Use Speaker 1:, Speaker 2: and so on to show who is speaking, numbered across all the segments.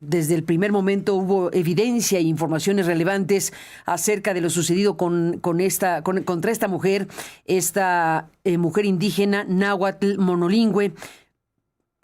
Speaker 1: desde el primer momento hubo evidencia e informaciones relevantes acerca de lo sucedido contra esta mujer, mujer indígena náhuatl monolingüe,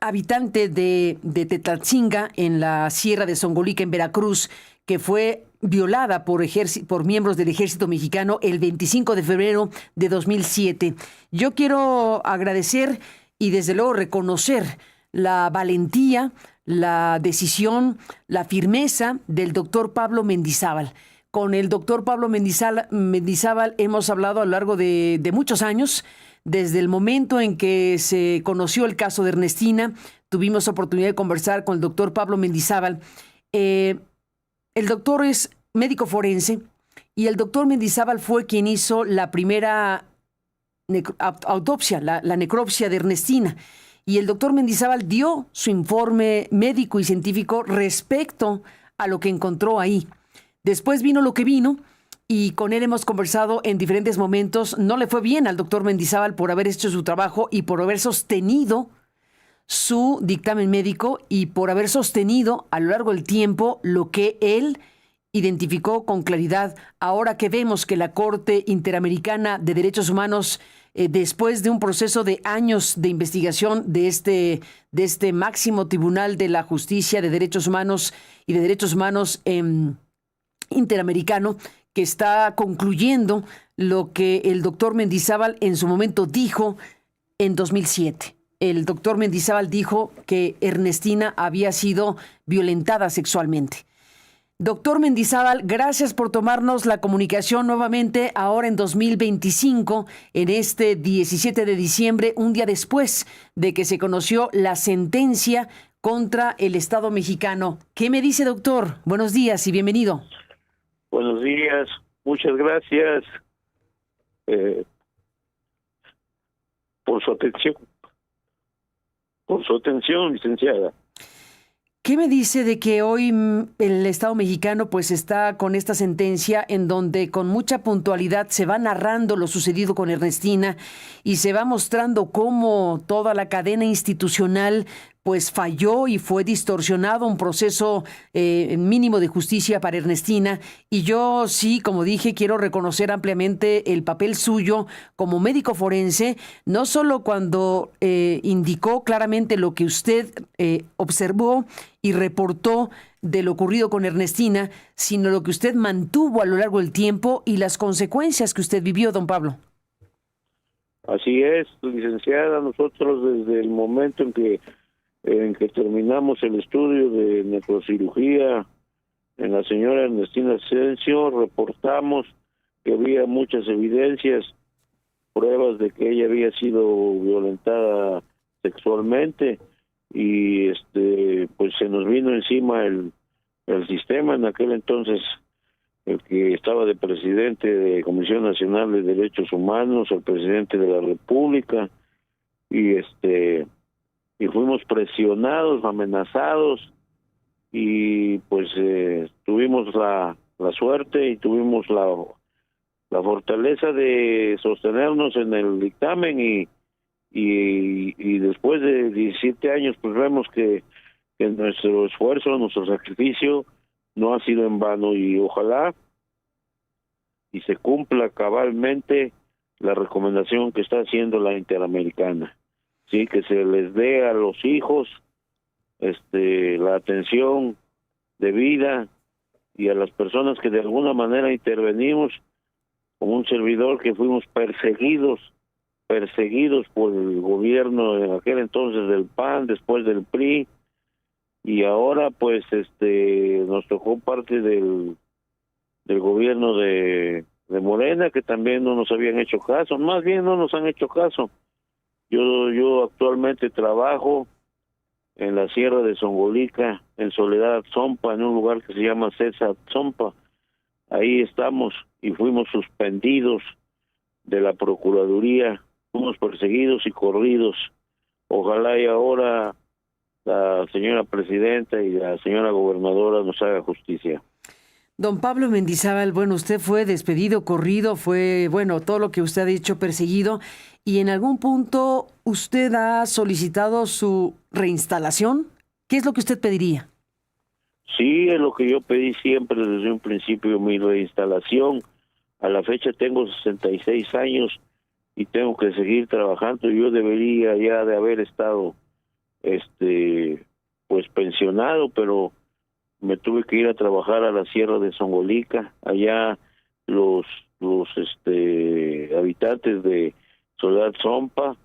Speaker 1: habitante de Tetlatzinga, en la Sierra de Zongolica, en Veracruz, que fue violada por miembros del ejército mexicano el 25 de febrero de 2007. Yo quiero agradecer y desde luego reconocer la valentía, la decisión, la firmeza del doctor Pablo Mendizábal. Con el doctor Pablo Mendizábal hemos hablado a lo largo de muchos años. Desde el momento en que se conoció el caso de Ernestina, tuvimos oportunidad de conversar con el doctor Pablo Mendizábal. El doctor es médico forense y el doctor Mendizábal fue quien hizo la primera autopsia, la necropsia de Ernestina. Y el doctor Mendizábal dio su informe médico y científico respecto a lo que encontró ahí. Después vino lo que vino. Y con él hemos conversado en diferentes momentos. No le fue bien al doctor Mendizábal por haber hecho su trabajo y por haber sostenido su dictamen médico y por haber sostenido a lo largo del tiempo lo que él identificó con claridad. Ahora que vemos que la Corte Interamericana de Derechos Humanos, después de un proceso de años de investigación de este máximo tribunal de la justicia de derechos humanos y de derechos humanos interamericano, que está concluyendo lo que el doctor Mendizábal en su momento dijo en 2007. El doctor Mendizábal dijo que Ernestina había sido violentada sexualmente. Doctor Mendizábal, gracias por tomarnos la comunicación nuevamente ahora en 2025, en este 17 de diciembre, un día después de que se conoció la sentencia contra el Estado mexicano. ¿Qué me dice, doctor? Buenos días y bienvenido.
Speaker 2: Buenos días, muchas gracias por su atención, licenciada.
Speaker 1: ¿Qué me dice de que hoy el Estado mexicano pues está con esta sentencia en donde con mucha puntualidad se va narrando lo sucedido con Ernestina y se va mostrando cómo toda la cadena institucional pues falló y fue distorsionado un proceso mínimo de justicia para Ernestina? Y yo sí, como dije, quiero reconocer ampliamente el papel suyo como médico forense, no solo cuando indicó claramente lo que usted observó y reportó de lo ocurrido con Ernestina, sino lo que usted mantuvo a lo largo del tiempo y las consecuencias que usted vivió, don Pablo.
Speaker 2: Así es, licenciada, nosotros desde el momento en que terminamos el estudio de necrocirugía en la señora Ernestina Asensio, reportamos que había muchas evidencias, pruebas de que ella había sido violentada sexualmente y pues se nos vino encima el sistema en aquel entonces, el que estaba de presidente de Comisión Nacional de Derechos Humanos, el presidente de la República, y fuimos presionados, amenazados, y pues tuvimos la suerte y tuvimos la fortaleza de sostenernos en el dictamen y después de 17 años pues vemos que nuestro esfuerzo, nuestro sacrificio no ha sido en vano y ojalá y se cumpla cabalmente la recomendación que está haciendo la Interamericana. Sí, que se les dé a los hijos la atención debida y a las personas que de alguna manera intervenimos, como un servidor que fuimos perseguidos por el gobierno en aquel entonces del PAN, después del PRI, y ahora pues nos tocó parte del gobierno de Morena, que también no nos habían hecho caso, más bien no nos han hecho caso. Yo actualmente trabajo en la Sierra de Zongolica, en Soledad Tzompa, en un lugar que se llama César Tzompa. Ahí estamos y fuimos suspendidos de la Procuraduría, fuimos perseguidos y corridos. Ojalá y ahora la señora presidenta y la señora gobernadora nos haga justicia.
Speaker 1: Don Pablo Mendizábal, bueno, usted fue despedido, corrido, fue, bueno, todo lo que usted ha dicho, perseguido, y en algún punto usted ha solicitado su reinstalación. ¿Qué es lo que usted pediría?
Speaker 2: Sí, es lo que yo pedí siempre desde un principio, mi reinstalación. A la fecha tengo 66 años y tengo que seguir trabajando. Yo debería ya de haber estado, pues pensionado, pero me tuve que ir a trabajar a la Sierra de Songolica. Allá los habitantes de Soledad Zompa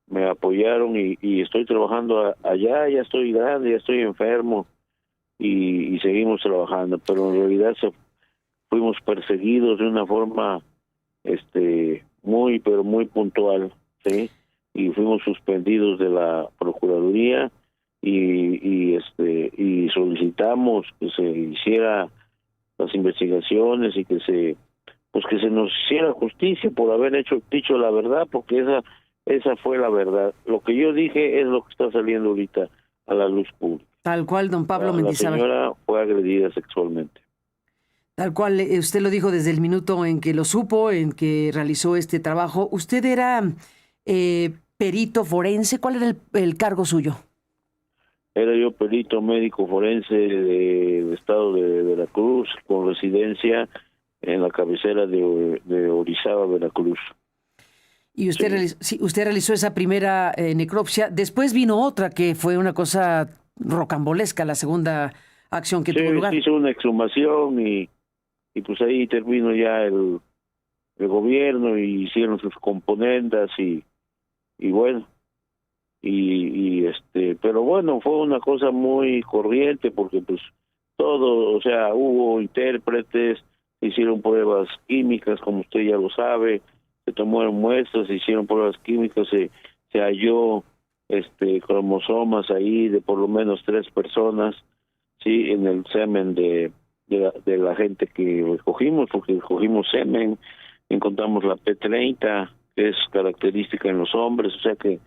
Speaker 2: me apoyaron y estoy trabajando allá. Ya estoy grande, ya estoy enfermo y seguimos trabajando, pero en realidad fuimos perseguidos de una forma muy pero muy puntual, ¿sí? Y fuimos suspendidos de la Procuraduría y solicitamos que se hiciera las investigaciones y que se nos hiciera justicia por haber dicho la verdad, porque esa fue la verdad. Lo que yo dije es lo que está saliendo ahorita a la luz pública.
Speaker 1: Tal cual, don Pablo
Speaker 2: La
Speaker 1: Mendizábal.
Speaker 2: señora fue agredida sexualmente.
Speaker 1: Tal cual, usted lo dijo desde el minuto en que lo supo, en que realizó este trabajo. ¿Usted era perito forense? ¿Cuál era el cargo suyo?
Speaker 2: Era yo perito médico forense del estado de Veracruz, con residencia en la cabecera de Orizaba, Veracruz.
Speaker 1: Y usted, usted realizó esa primera necropsia. Después vino otra que fue una cosa rocambolesca, la segunda acción que tuvo lugar.
Speaker 2: Se hizo una exhumación y pues ahí terminó ya el gobierno y hicieron sus componendas y bueno, pero bueno, fue una cosa muy corriente porque pues todo, o sea, hubo intérpretes, se hicieron pruebas químicas, como usted ya lo sabe, se tomaron muestras, se hicieron pruebas químicas, se halló cromosomas ahí de por lo menos 3 personas, sí, en el semen de la gente que recogimos, porque recogimos semen, encontramos la P30, que es característica en los hombres, o sea que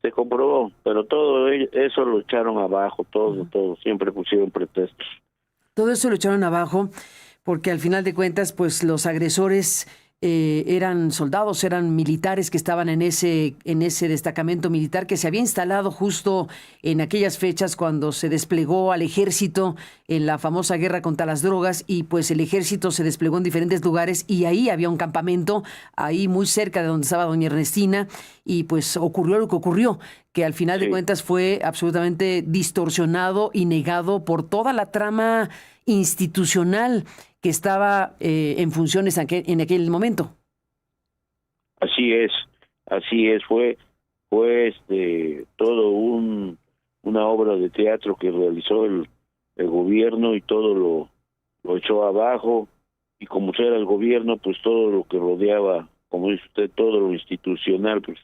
Speaker 2: se comprobó, pero todo eso lo echaron abajo, todo, siempre pusieron pretextos.
Speaker 1: Todo eso lo echaron abajo porque al final de cuentas, pues los agresores eran soldados, eran militares que estaban en ese destacamento militar que se había instalado justo en aquellas fechas cuando se desplegó al ejército en la famosa guerra contra las drogas, y pues el ejército se desplegó en diferentes lugares y ahí había un campamento, ahí muy cerca de donde estaba doña Ernestina, y pues ocurrió lo que ocurrió, que al final de cuentas fue absolutamente distorsionado y negado por toda la trama institucional que estaba en funciones en aquel momento.
Speaker 2: Así es, fue todo una obra de teatro que realizó el gobierno y todo lo echó abajo, y como era el gobierno, pues todo lo que rodeaba, como dice usted, todo lo institucional, pues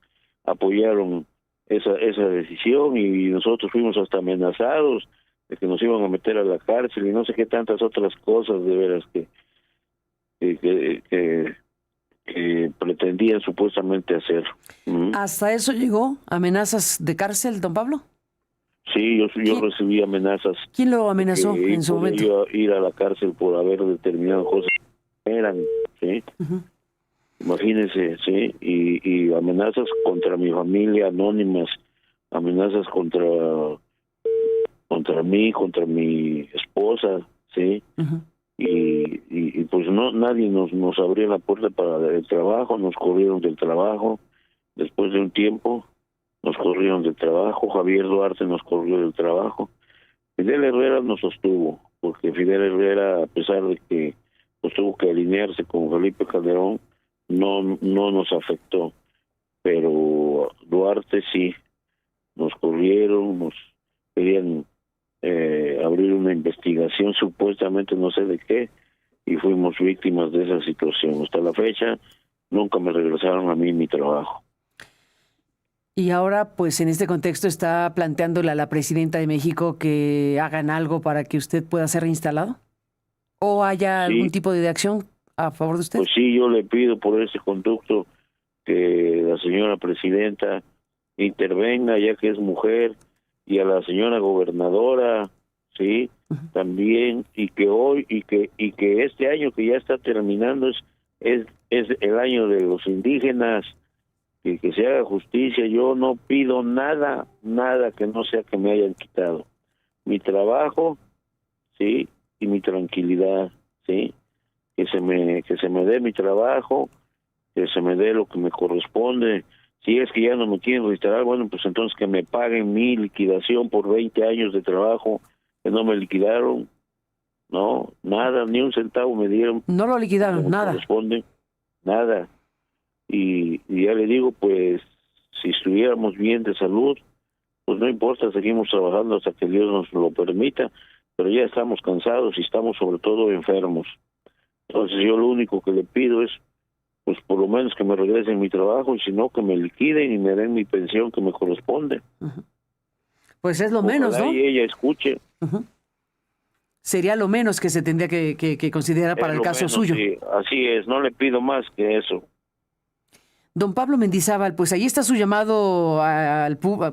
Speaker 2: apoyaron esa decisión, y nosotros fuimos hasta amenazados de que nos iban a meter a la cárcel y no sé qué tantas otras cosas de veras que pretendían supuestamente hacer.
Speaker 1: ¿Hasta eso llegó? ¿Amenazas de cárcel, don Pablo?
Speaker 2: Sí, yo recibí amenazas.
Speaker 1: ¿Quién lo amenazó en su momento?
Speaker 2: Yo ir a la cárcel por haber determinado cosas que eran, ¿sí? Imagínense, ¿sí? Y amenazas contra mi familia, anónimas, amenazas contra mí, contra mi esposa, ¿sí? Y pues nadie nos abrió la puerta para el trabajo, nos corrieron del trabajo, después de un tiempo nos corrieron del trabajo, Javier Duarte nos corrió del trabajo, Fidel Herrera nos sostuvo, porque Fidel Herrera, a pesar de que pues tuvo que alinearse con Felipe Calderón, no nos afectó, pero Duarte sí, nos corrieron, nos querían abrir una investigación, supuestamente no sé de qué, y fuimos víctimas de esa situación. Hasta la fecha nunca me regresaron a mí mi trabajo.
Speaker 1: Y ahora, pues en este contexto, está planteándole a la presidenta de México que hagan algo para que usted pueda ser reinstalado, o haya algún tipo de acción a favor de usted.
Speaker 2: Pues sí, yo le pido por ese conducto que la señora presidenta intervenga, ya que es mujer, y a la señora gobernadora, sí, también, y que este año que ya está terminando es el año de los indígenas, y que se haga justicia. Yo no pido nada que no sea que me hayan quitado mi trabajo, ¿sí? Y mi tranquilidad, ¿sí? Que se me dé mi trabajo, que se me dé lo que me corresponde. Si es que ya no me quieren retirar, bueno, pues entonces que me paguen mi liquidación por 20 años de trabajo que no me liquidaron. No, nada, ni un centavo me dieron.
Speaker 1: No lo liquidaron,
Speaker 2: Me
Speaker 1: nada.
Speaker 2: corresponde, nada. Y ya le digo, pues, si estuviéramos bien de salud, pues no importa, seguimos trabajando hasta que Dios nos lo permita, pero ya estamos cansados y estamos sobre todo enfermos. Entonces yo lo único que le pido es, pues por lo menos que me regresen mi trabajo, y si no, que me liquiden y me den mi pensión que me corresponde.
Speaker 1: Pues es lo
Speaker 2: Ojalá
Speaker 1: menos, ¿no?
Speaker 2: y ella escuche.
Speaker 1: Sería lo menos que se tendría que considerar para
Speaker 2: Es
Speaker 1: el
Speaker 2: lo
Speaker 1: caso
Speaker 2: menos,
Speaker 1: suyo.
Speaker 2: sí, así es, no le pido más que eso.
Speaker 1: Don Pablo Mendizábal, pues ahí está su llamado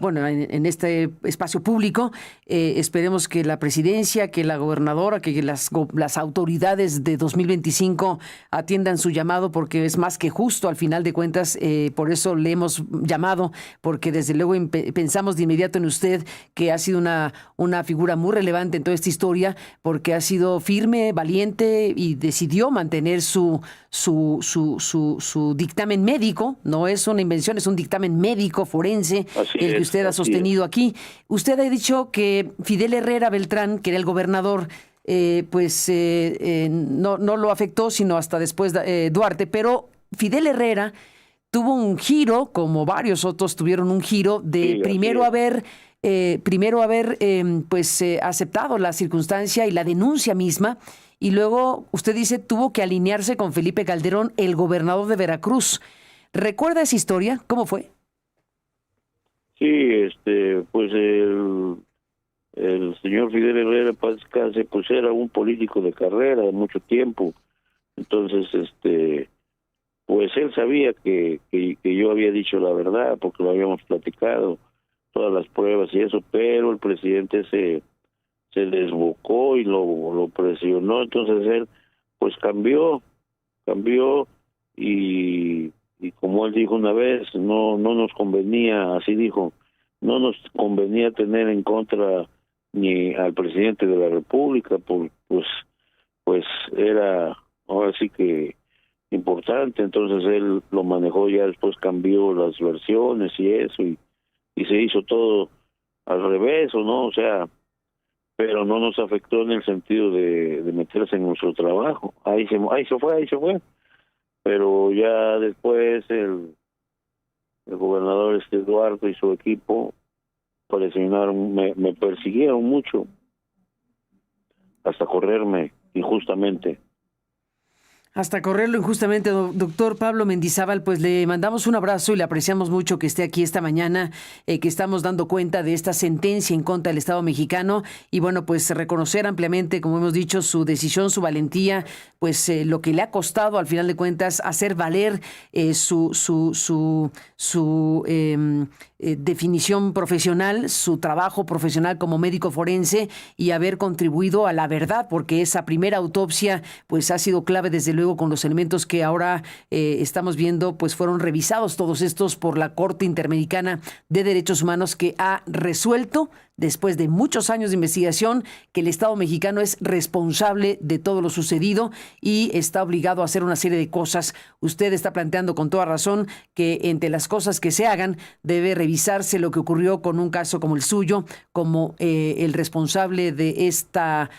Speaker 1: bueno, en este espacio público. Esperemos que la presidencia, que la gobernadora, que las autoridades de 2025 atiendan su llamado, porque es más que justo al final de cuentas. Por eso le hemos llamado, porque desde luego pensamos de inmediato en usted, que ha sido una figura muy relevante en toda esta historia, porque ha sido firme, valiente y decidió mantener su dictamen médico. No es una invención, es un dictamen médico forense el que usted ha sostenido aquí. Usted ha dicho que Fidel Herrera Beltrán, que era el gobernador, no lo afectó sino hasta después Duarte, pero Fidel Herrera tuvo un giro, como varios otros tuvieron un giro, de primero haber aceptado la circunstancia y la denuncia misma, y luego, usted dice, tuvo que alinearse con Felipe Calderón, el gobernador de Veracruz. ¿Recuerda esa historia? ¿Cómo fue?
Speaker 2: Sí, pues el señor Fidel Herrera Paz-Case, pues era un político de carrera de mucho tiempo. Entonces, pues él sabía que yo había dicho la verdad, porque lo habíamos platicado, todas las pruebas y eso, pero el presidente se desbocó y lo presionó. Entonces él pues cambió y como él dijo una vez, no nos convenía, así dijo, no nos convenía tener en contra ni al presidente de la República, pues era ahora sí que importante. Entonces él lo manejó, ya después cambió las versiones y eso, y se hizo todo al revés, ¿o no? O sea, pero no nos afectó en el sentido de meterse en nuestro trabajo. Ahí se fue. Pero ya después el gobernador Duarte y su equipo presionaron, me persiguieron mucho, hasta correrme injustamente.
Speaker 1: Hasta correrlo injustamente, doctor Pablo Mendizábal, pues le mandamos un abrazo y le apreciamos mucho que esté aquí esta mañana, que estamos dando cuenta de esta sentencia en contra del Estado mexicano, y bueno, pues reconocer ampliamente, como hemos dicho, su decisión, su valentía, pues lo que le ha costado al final de cuentas hacer valer su definición profesional, su trabajo profesional como médico forense, y haber contribuido a la verdad, porque esa primera autopsia pues ha sido clave, desde luego, con los elementos que ahora estamos viendo, pues fueron revisados todos estos por la Corte Interamericana de Derechos Humanos, que ha resuelto, después de muchos años de investigación, que el Estado mexicano es responsable de todo lo sucedido y está obligado a hacer una serie de cosas. Usted está planteando con toda razón que entre las cosas que se hagan debe revisarse lo que ocurrió con un caso como el suyo, como el responsable de esta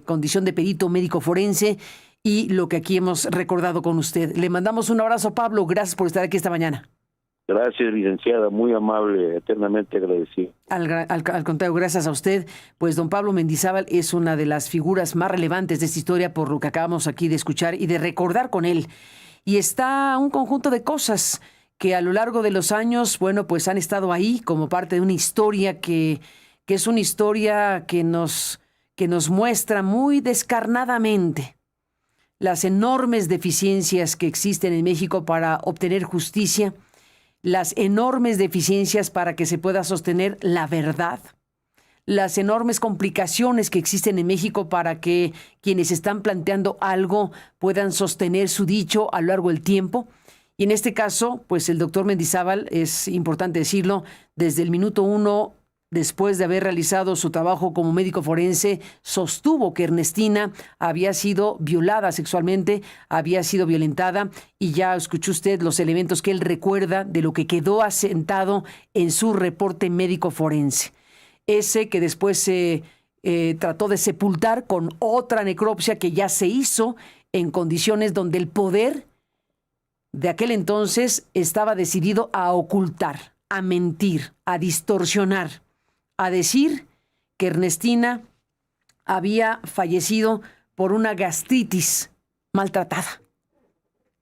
Speaker 1: condición de perito médico forense, y lo que aquí hemos recordado con usted. Le mandamos un abrazo, Pablo. Gracias por estar aquí esta mañana.
Speaker 2: Gracias, licenciada, muy amable, eternamente agradecido.
Speaker 1: Al contrario, gracias a usted. Pues don Pablo Mendizábal es una de las figuras más relevantes de esta historia, por lo que acabamos aquí de escuchar y de recordar con él. Y está un conjunto de cosas que a lo largo de los años, bueno, pues han estado ahí como parte de una historia que es una historia que nos muestra muy descarnadamente las enormes deficiencias que existen en México para obtener justicia, las enormes deficiencias para que se pueda sostener la verdad, las enormes complicaciones que existen en México para que quienes están planteando algo puedan sostener su dicho a lo largo del tiempo. Y en este caso, pues el doctor Mendizábal, es importante decirlo, desde el minuto 1 después de haber realizado su trabajo como médico forense, sostuvo que Ernestina había sido violada sexualmente, había sido violentada, y ya escuchó usted los elementos que él recuerda de lo que quedó asentado en su reporte médico forense. Ese que después se trató de sepultar con otra necropsia que ya se hizo en condiciones donde el poder de aquel entonces estaba decidido a ocultar, a mentir, a distorsionar, a decir que Ernestina había fallecido por una gastritis maltratada.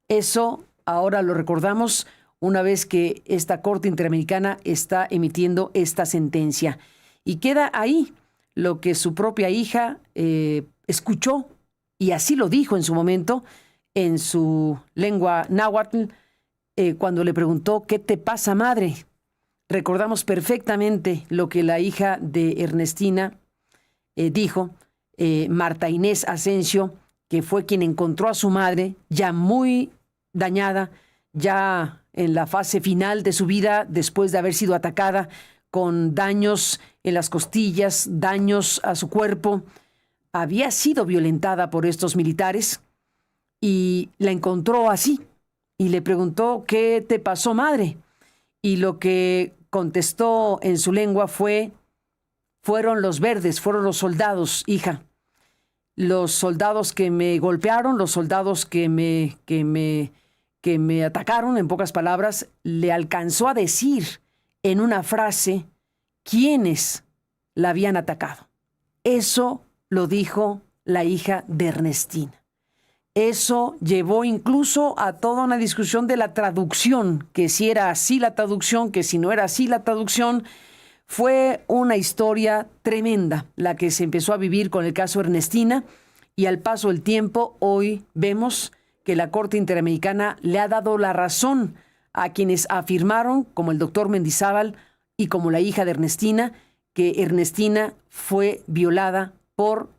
Speaker 1: Eso ahora lo recordamos una vez que esta Corte Interamericana está emitiendo esta sentencia. Y queda ahí lo que su propia hija escuchó, y así lo dijo en su momento, en su lengua náhuatl, cuando le preguntó: ¿qué te pasa, madre? Recordamos perfectamente lo que la hija de Ernestina dijo, Marta Inés Asensio, que fue quien encontró a su madre ya muy dañada, ya en la fase final de su vida, después de haber sido atacada con daños en las costillas, daños a su cuerpo. Había sido violentada por estos militares y la encontró así y le preguntó: ¿qué te pasó, madre? Y lo que contestó en su lengua fue: fueron los verdes, fueron los soldados, hija. Los soldados que me golpearon, los soldados que me atacaron, en pocas palabras. Le alcanzó a decir en una frase quiénes la habían atacado. Eso lo dijo la hija de Ernestina. Eso llevó incluso a toda una discusión de la traducción, que si era así la traducción, que si no era así la traducción. Fue una historia tremenda la que se empezó a vivir con el caso Ernestina, y al paso del tiempo hoy vemos que la Corte Interamericana le ha dado la razón a quienes afirmaron, como el doctor Mendizábal y como la hija de Ernestina, que Ernestina fue violada por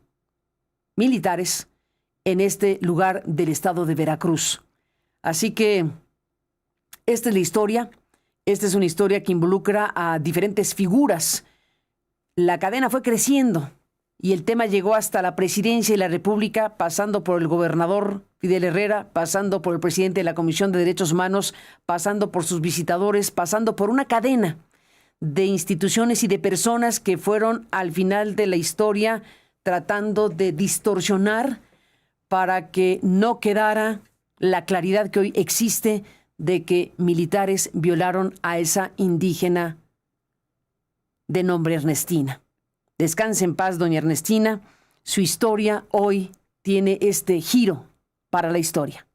Speaker 1: militares en este lugar del estado de Veracruz. Así que esta es la historia. Esta es una historia que involucra a diferentes figuras. La cadena fue creciendo y el tema llegó hasta la presidencia de la República, pasando por el gobernador Fidel Herrera, pasando por el presidente de la Comisión de Derechos Humanos, pasando por sus visitadores, pasando por una cadena de instituciones y de personas que fueron al final de la historia tratando de distorsionar para que no quedara la claridad que hoy existe de que militares violaron a esa indígena de nombre Ernestina. Descanse en paz, doña Ernestina. Su historia hoy tiene este giro para la historia.